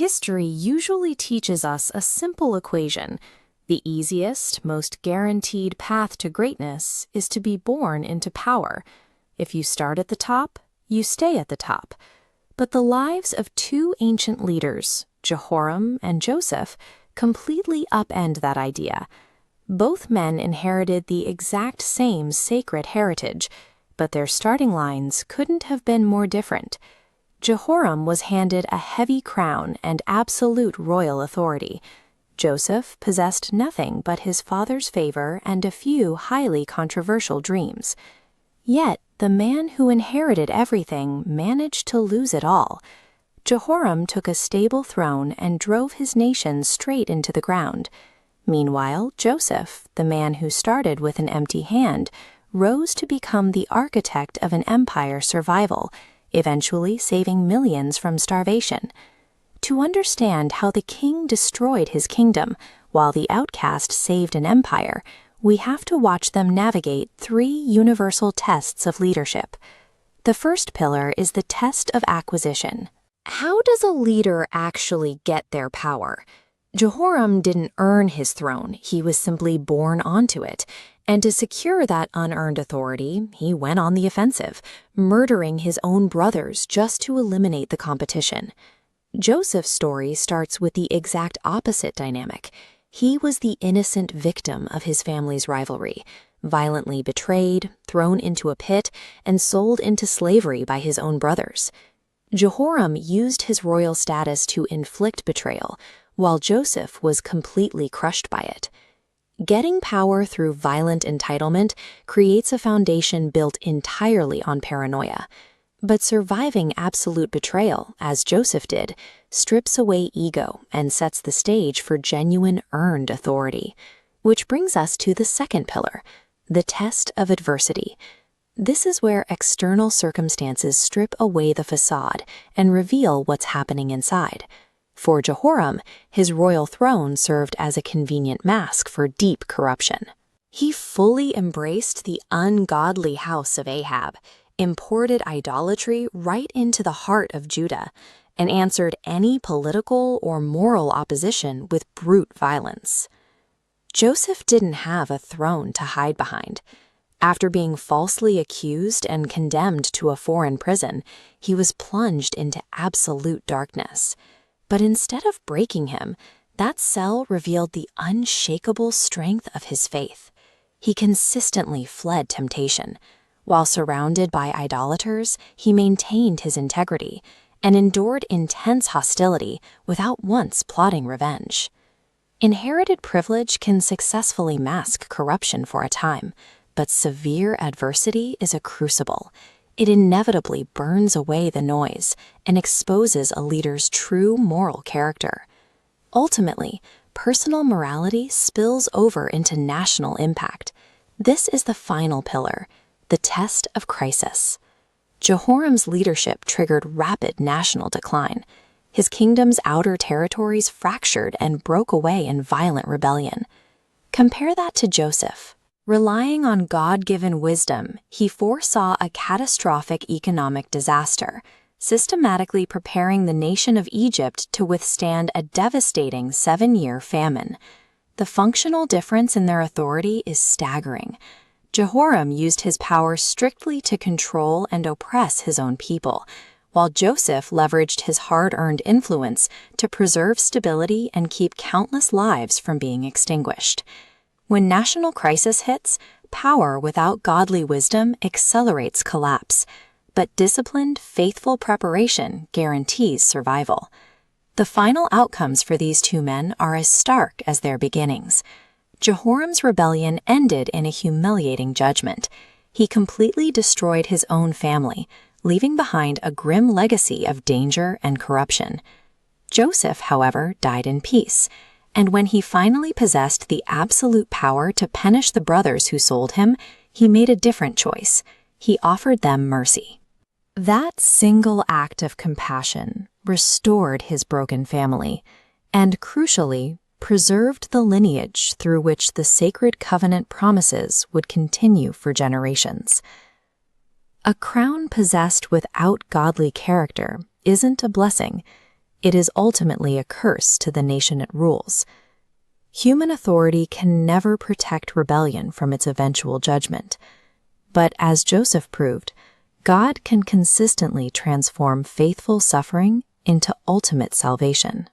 History usually teaches us a simple equation. The easiest, most guaranteed path to greatness is to be born into power. If you start at the top, you stay at the top. But the lives of two ancient leaders, Jehoram and Joseph, completely upend that idea. Both men inherited the exact same sacred heritage, but their starting lines couldn't have been more different. Jehoram was handed a heavy crown and absolute royal authority. Joseph possessed nothing but his father's favor and a few highly controversial dreams. Yet, the man who inherited everything managed to lose it all. Jehoram took a stable throne and drove his nation straight into the ground. Meanwhile, Joseph, the man who started with an empty hand, rose to become the architect of an empire's survival, eventually saving millions from starvation. To understand how the king destroyed his kingdom while the outcast saved an empire, we have to watch them navigate three universal tests of leadership. The first pillar is the test of acquisition. How does a leader actually get their power? Jehoram didn't earn his throne, he was simply born onto it. And to secure that unearned authority, he went on the offensive, murdering his own brothers just to eliminate the competition. Joseph's story starts with the exact opposite dynamic. He was the innocent victim of his family's rivalry, violently betrayed, thrown into a pit, and sold into slavery by his own brothers. Jehoram used his royal status to inflict betrayal, while Joseph was completely crushed by it. Getting power through violent entitlement creates a foundation built entirely on paranoia. But surviving absolute betrayal, as Joseph did, strips away ego and sets the stage for genuine earned authority. Which brings us to the second pillar, the test of adversity. This is where external circumstances strip away the facade and reveal what's happening inside. For Jehoram, his royal throne served as a convenient mask for deep corruption. He fully embraced the ungodly house of Ahab, imported idolatry right into the heart of Judah, and answered any political or moral opposition with brute violence. Joseph didn't have a throne to hide behind. After being falsely accused and condemned to a foreign prison, he was plunged into absolute darkness. But instead of breaking him, that cell revealed the unshakable strength of his faith. He consistently fled temptation. While surrounded by idolaters, he maintained his integrity and endured intense hostility without once plotting revenge. Inherited privilege can successfully mask corruption for a time, but severe adversity is a crucible. It inevitably burns away the noise and exposes a leader's true moral character. Ultimately, personal morality spills over into national impact. This is the final pillar, the test of crisis. Jehoram's leadership triggered rapid national decline. His kingdom's outer territories fractured and broke away in violent rebellion. Compare that to Joseph. Relying on God-given wisdom, he foresaw a catastrophic economic disaster, systematically preparing the nation of Egypt to withstand a devastating 7-year famine. The functional difference in their authority is staggering. Jehoram used his power strictly to control and oppress his own people, while Joseph leveraged his hard-earned influence to preserve stability and keep countless lives from being extinguished. When national crisis hits, power without godly wisdom accelerates collapse, but disciplined, faithful preparation guarantees survival. The final outcomes for these two men are as stark as their beginnings. Jehoram's rebellion ended in a humiliating judgment. He completely destroyed his own family, leaving behind a grim legacy of danger and corruption. Joseph, however, died in peace, and when he finally possessed the absolute power to punish the brothers who sold him, he made a different choice. He offered them mercy. That single act of compassion restored his broken family, and crucially, preserved the lineage through which the sacred covenant promises would continue for generations. A crown possessed without godly character isn't a blessing. it is ultimately a curse to the nation it rules. Human authority can never protect rebellion from its eventual judgment. But as Joseph proved, God can consistently transform faithful suffering into ultimate salvation.